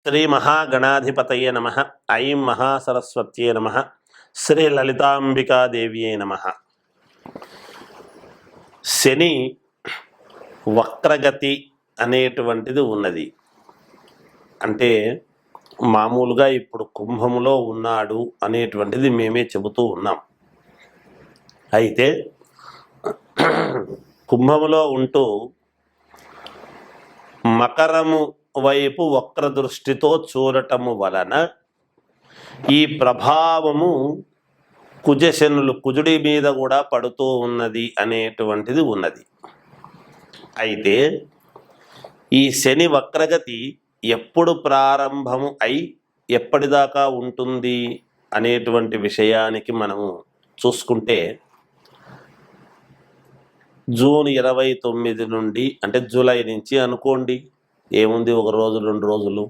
శ్రీ మహాగణాధిపతయే నమ. ఐం మహాసరస్వత్యే నమ. శ్రీ లలితాంబికాదేవ్యే నమ. శని వక్రగతి అనేటువంటిది ఉన్నది. అంటే మామూలుగా ఇప్పుడు కుంభములో ఉన్నాడు అనేటువంటిది మేమే చెబుతూ ఉన్నాం. అయితే కుంభములో ఉంటూ మకరము వైపు వక్ర దృష్టితో చూడటము వలన ఈ ప్రభావము కుజుడి మీద కూడా పడుతూ ఉన్నది అనేటువంటిది ఉన్నది. అయితే ఈ శని వక్రగతి ఎప్పుడు ప్రారంభము అయి ఎప్పటిదాకా ఉంటుంది అనేటువంటి విషయానికి మనము చూసుకుంటే జూన్ 29 నుండి, అంటే జూలై నుంచి అనుకోండి, ఏముంది ఒక రోజు 2 రోజులు,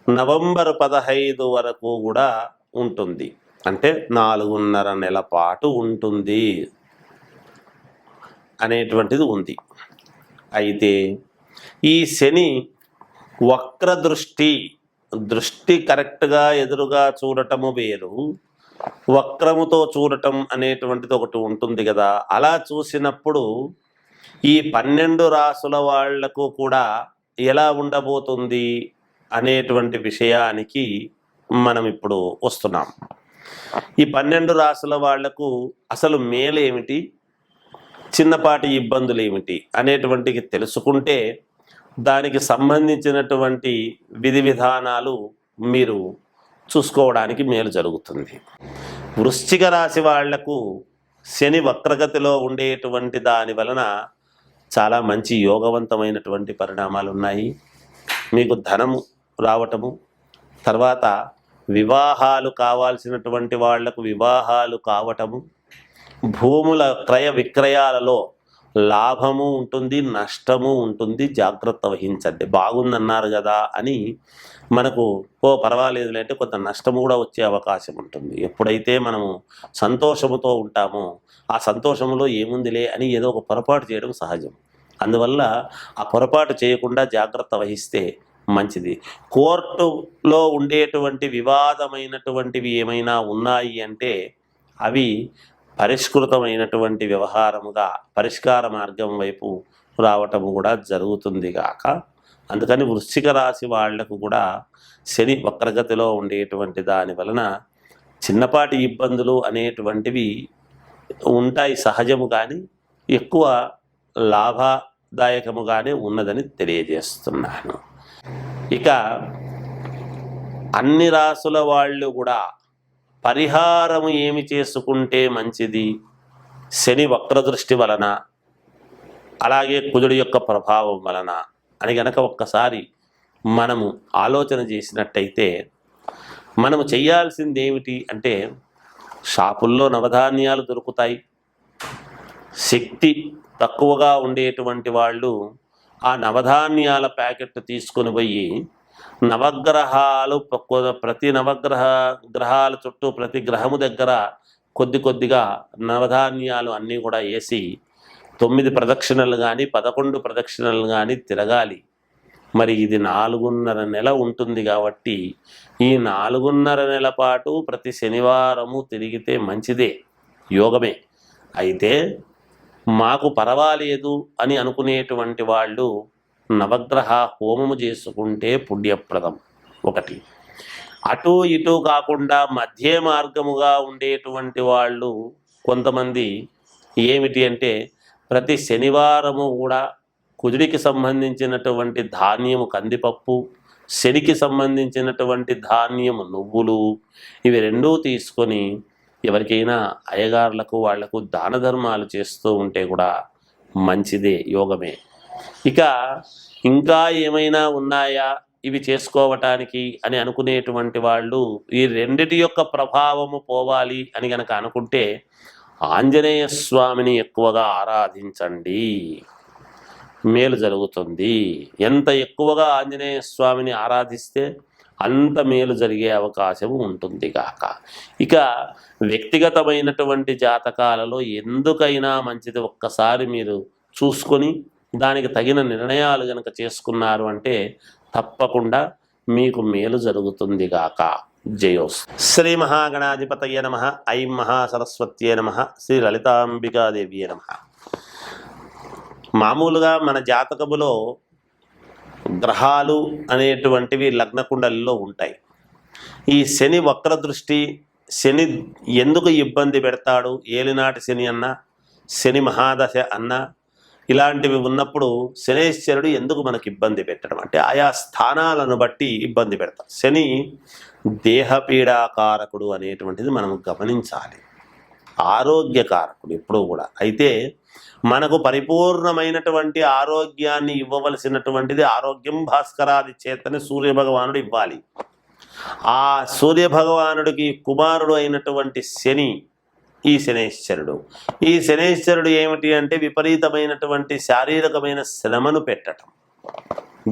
నవంబర్ 15 వరకు కూడా ఉంటుంది. అంటే 4.5 నెలల పాటు ఉంటుంది అనేటువంటిది ఉంది. అయితే ఈ శని వక్ర దృష్టి కరెక్ట్గా ఎదురుగా చూడటము వేరు, వక్రముతో చూడటం అనేటువంటిది ఒకటి ఉంటుంది కదా. అలా చూసినప్పుడు ఈ 12 రాసుల వాళ్లకు కూడా ఎలా ఉండబోతుంది అనేటువంటి విషయానికి మనం ఇప్పుడు వస్తున్నాం. ఈ 12 రాసుల వాళ్లకు అసలు మేలేమిటి, చిన్నపాటి ఇబ్బందులు ఏమిటి అనేటువంటిది తెలుసుకుంటే దానికి సంబంధించినటువంటి విధి విధానాలు మీరు చూసుకోవడానికి మేలు జరుగుతుంది. వృశ్చిక రాశి వాళ్లకు శని వక్రగతిలో ఉండేటువంటి దాని వలన చాలా మంచి యోగవంతమైనటువంటి పరిణామాలు ఉన్నాయి. మీకు ధనము రావటము, తర్వాత వివాహాలు కావాల్సినటువంటి వాళ్లకు వివాహాలు కావటము, భూముల క్రయ విక్రయాలలో లాభము ఉంటుంది, నష్టము ఉంటుంది. జాగ్రత్త వహించండి. బాగుందన్నారు కదా అని మనకు పర్వాలేదులే అంటే కొంత నష్టము కూడా వచ్చే అవకాశం ఉంటుంది. ఎప్పుడైతే మనము సంతోషముతో ఉంటామో ఆ సంతోషంలో ఏముందిలే అని ఏదో ఒక పొరపాటు చేయడం సహజం. అందువల్ల ఆ పొరపాటు చేయకుండా జాగ్రత్త వహిస్తే మంచిది. కోర్టులో ఉండేటువంటి వివాదమైనటువంటివి ఏమైనా ఉన్నాయి అంటే అవి పరిష్కృతమైనటువంటి వ్యవహారముగా పరిష్కార మార్గం వైపు రావటము కూడా జరుగుతుంది గాక. అందుకని వృశ్చిక రాశి వాళ్లకు కూడా శని వక్రగతిలో ఉండేటువంటి దాని వలన చిన్నపాటి ఇబ్బందులు అనేటువంటివి ఉంటాయి సహజము, కానీ ఎక్కువ లాభదాయకముగానే ఉన్నదని తెలియజేస్తున్నాను. ఇక అన్ని రాసుల వాళ్ళు కూడా పరిహారము ఏమి చేసుకుంటే మంచిది శని వక్రదృష్టి వలన, అలాగే కుజుడి యొక్క ప్రభావం వలన అని గనక ఒక్కసారి మనము ఆలోచన చేసినట్టయితే మనము చేయాల్సింది ఏమిటి అంటే, షాపుల్లో నవధాన్యాలు దొరుకుతాయి. శక్తి తక్కువగా ఉండేటువంటి వాళ్ళు ఆ నవధాన్యాల ప్యాకెట్ తీసుకొని పోయి నవగ్రహాలు ప్రతి గ్రహాల చుట్టూ ప్రతి గ్రహము దగ్గర కొద్దిగా నవధాన్యాలు అన్నీ కూడా వేసి 9 ప్రదక్షిణలు కానీ 11 ప్రదక్షిణలు కానీ తిరగాలి. మరి ఇది 4.5 నెల ఉంటుంది కాబట్టి ఈ 4.5 నెల పాటు ప్రతి శనివారము తిరిగితే మంచిదే, యోగమే. అయితే మాకు పర్వాలేదు అని అనుకునేటువంటి వాళ్ళు నవగ్రహ హోమము చేసుకుంటే పుణ్యప్రదం ఒకటి. అటు ఇటు కాకుండా మధ్య మార్గముగా ఉండేటువంటి వాళ్ళు కొంతమంది ఏమిటి అంటే, ప్రతి శనివారము కూడా కుజుడికి సంబంధించినటువంటి ధాన్యము కందిపప్పు, శనికి సంబంధించినటువంటి ధాన్యము నువ్వులు, ఇవి రెండూ తీసుకొని ఎవరికైనా అయ్యగారులకు వాళ్లకు దాన ధర్మాలు చేస్తూ ఉంటే కూడా మంచిదే, యోగమే. ఇక ఇంకా ఏమైనా ఉన్నాయా ఇవి చేసుకోవటానికి అని అనుకునేటువంటి వాళ్ళు ఈ రెండిటి యొక్క ప్రభావము పోవాలి అని గనక అనుకుంటే ఆంజనేయ స్వామిని ఎక్కువగా ఆరాధించండి, మేలు జరుగుతుంది. ఎంత ఎక్కువగా ఆంజనేయ స్వామిని ఆరాధిస్తే అంత మేలు జరిగే అవకాశం ఉంటుంది కాక. ఇక వ్యక్తిగతమైనటువంటి జాతకాలలో ఎందుకైనా మంచిది ఒక్కసారి మీరు చూసుకొని దానికి తగిన నిర్ణయాలు కనుక చేసుకున్నారు అంటే తప్పకుండా మీకు మేలు జరుగుతుంది గాక. జయోస్తు. శ్రీ మహాగణాధిపతయ నమః. ఐం మహాసరస్వత్యే నమః. శ్రీ లలితాంబికాదేవియే నమః. మామూలుగా మన జాతకములో గ్రహాలు అనేటువంటివి లగ్న కుండలిలో ఉంటాయి. ఈ శని వక్ర దృష్టి, శని ఎందుకు ఇబ్బంది పెడతాడు, ఏలినాటి శని అన్నా, శని మహాదశ అన్నా, ఇలాంటివి ఉన్నప్పుడు శనేశ్వరుడు ఎందుకు మనకు ఇబ్బంది పెట్టడం అంటే ఆయా స్థానాలను బట్టి ఇబ్బంది పెడతాం. శని దేహపీడాకారకుడు అనేటువంటిది మనం గమనించాలి. ఆరోగ్యకారకుడు ఎప్పుడూ కూడా. అయితే మనకు పరిపూర్ణమైనటువంటి ఆరోగ్యాన్ని ఇవ్వవలసినటువంటిది ఆరోగ్యం భాస్కరాది చేతని సూర్యభగవానుడు ఇవ్వాలి. ఆ సూర్యభగవానుడికి కుమారుడు అయినటువంటి శని ఈ శనేశ్వరుడు. ఈ శనేశ్వరుడు ఏమిటి అంటే విపరీతమైనటువంటి శారీరకమైన శ్రమను పెట్టడం,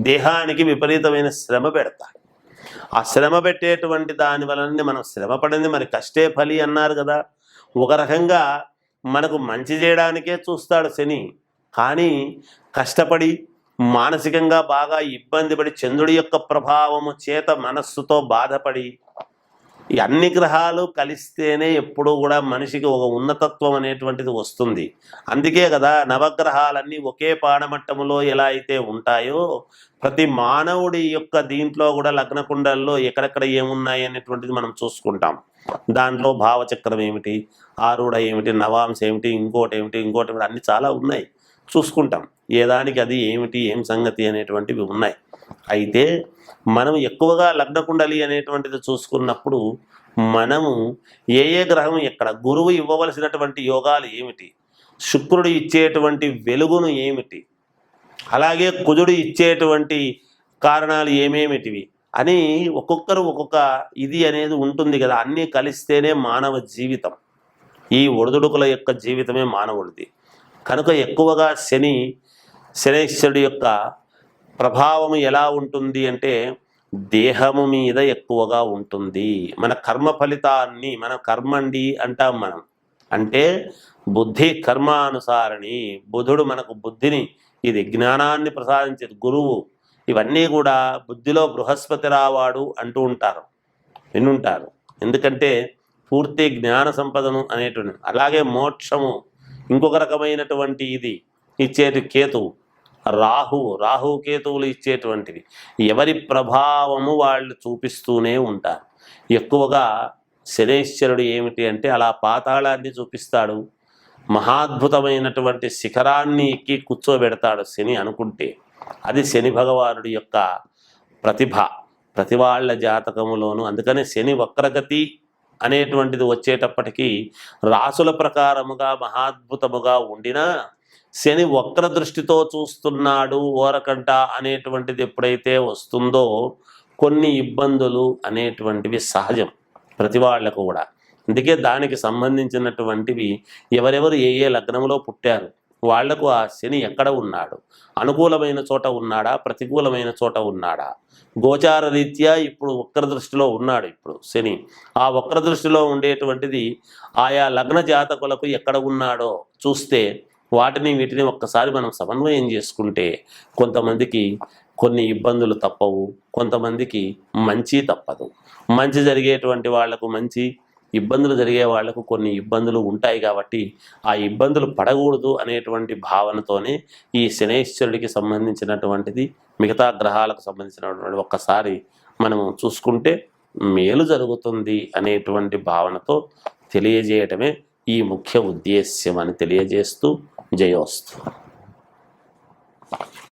దేహానికి విపరీతమైన శ్రమ పెడతాడు. ఆ శ్రమ పెట్టేటువంటి దాని వలన మనం శ్రమ పడింది మరి కష్టే ఫలి అన్నారు కదా. ఒక రకంగా మనకు మంచి చేయడానికే చూస్తాడు శని, కానీ కష్టపడి మానసికంగా బాగా ఇబ్బంది పడి చంద్రుడి యొక్క ప్రభావము చేత మనస్సుతో బాధపడి ఈ అన్ని గ్రహాలు కలిస్తేనే ఎప్పుడూ కూడా మనిషికి ఒక ఉన్నతత్వం అనేటువంటిది వస్తుంది. అందుకే కదా నవగ్రహాలన్నీ ఒకే పాడమట్టములో ఎలా అయితే ఉంటాయో ప్రతి మానవుడి యొక్క దీంట్లో కూడా లగ్న కుండల్లో ఎక్కడెక్కడ ఏమున్నాయి అనేటువంటిది మనం చూసుకుంటాం. దాంట్లో భావచక్రం ఏమిటి, ఆరుడ ఏమిటి, నవాంశ ఏమిటి, ఇంకోటి ఏమిటి అన్ని చాలా ఉన్నాయి, చూసుకుంటాం. ఏదానికి అది ఏమిటి, ఏం సంగతి అనేటువంటివి ఉన్నాయి. అయితే మనం ఎక్కువగా లగ్న కుండలి అనేటువంటిది చూసుకున్నప్పుడు మనము ఏ గ్రహం ఎక్కడ, గురువు ఇవ్వవలసినటువంటి యోగాలు ఏమిటి, శుక్రుడు ఇచ్చేటువంటి వెలుగును ఏమిటి, అలాగే కుజుడు ఇచ్చేటువంటి కారణాలు ఏమేమిటివి అని ఒక్కొక్కరు ఒక్కొక్క ఇది అనేది ఉంటుంది కదా. అన్నీ కలిస్తేనే మానవ జీవితం. ఈ ఒడిదుడుకుల యొక్క జీవితమే మానవుడిది. కనుక ఎక్కువగా శనేశ్వరుడి యొక్క ప్రభావం ఎలా ఉంటుంది అంటే దేహము మీద ఎక్కువగా ఉంటుంది. మన కర్మ ఫలితాన్ని మన కర్మండి అంటాం మనం. అంటే బుద్ధి కర్మానుసారిణి. బుధుడు మనకు బుద్ధిని, ఇది జ్ఞానాన్ని ప్రసాదించేది గురువు. ఇవన్నీ కూడా బుద్ధిలో బృహస్పతి రావాడు అంటూ ఉంటారు, వినుంటారు. ఎందుకంటే పూర్తి జ్ఞాన సంపదను అనేటువంటి. అలాగే మోక్షము ఇంకొక రకమైనటువంటి ఇది ఇచ్చేటి కేతువు, రాహు కేతువులు ఇచ్చేటువంటివి. ఎవరి ప్రభావము వాళ్ళు చూపిస్తూనే ఉంటారు. ఎక్కువగా శనేశ్వరుడు ఏమిటి అంటే అలా పాతాళాన్ని చూపిస్తాడు, మహాద్భుతమైనటువంటి శిఖరాన్ని ఎక్కి కూర్చోబెడతాడు శని అనుకుంటే. అది శని భగవానుడి యొక్క ప్రతిభ ప్రతి వాళ్ళ జాతకములోను. అందుకనే శని వక్రగతి అనేటువంటిది వచ్చేటప్పటికీ రాసుల ప్రకారముగా మహాద్భుతముగా ఉండినా శని వక్ర దృష్టితో చూస్తున్నాడు ఓరకంట అనేటువంటిది ఎప్పుడైతే వస్తుందో కొన్ని ఇబ్బందులు అనేటువంటివి సహజం ప్రతి వాళ్ళకు కూడా. అందుకే దానికి సంబంధించినటువంటివి ఎవరెవరు ఏ లగ్నంలో పుట్టారు వాళ్లకు ఆ శని ఎక్కడ ఉన్నాడు, అనుకూలమైన చోట ఉన్నాడా, ప్రతికూలమైన చోట ఉన్నాడా, గోచార రీత్యా ఇప్పుడు వక్ర దృష్టిలో ఉన్నాడు ఇప్పుడు శని. ఆ వక్ర దృష్టిలో ఉండేటువంటిది ఆయా లగ్న జాతకులకు ఎక్కడ ఉన్నాడో చూస్తే వీటిని ఒక్కసారి మనం సమన్వయం చేసుకుంటే కొంతమందికి కొన్ని ఇబ్బందులు తప్పవు, కొంతమందికి మంచి తప్పదు. మంచి జరిగేటువంటి వాళ్లకు మంచి, ఇబ్బందులు జరిగే వాళ్లకు కొన్ని ఇబ్బందులు ఉంటాయి. కాబట్టి ఆ ఇబ్బందులు పడకూడదు అనేటువంటి భావనతోనే ఈ శనేశ్వరుడికి సంబంధించినటువంటిది మిగతా గ్రహాలకు సంబంధించినటువంటి ఒక్కసారి మనము చూసుకుంటే మేలు జరుగుతుంది అనేటువంటి భావనతో తెలియజేయటమే ఈ ముఖ్య ఉద్దేశ్యం అని తెలియజేస్తూ జయోస్తు.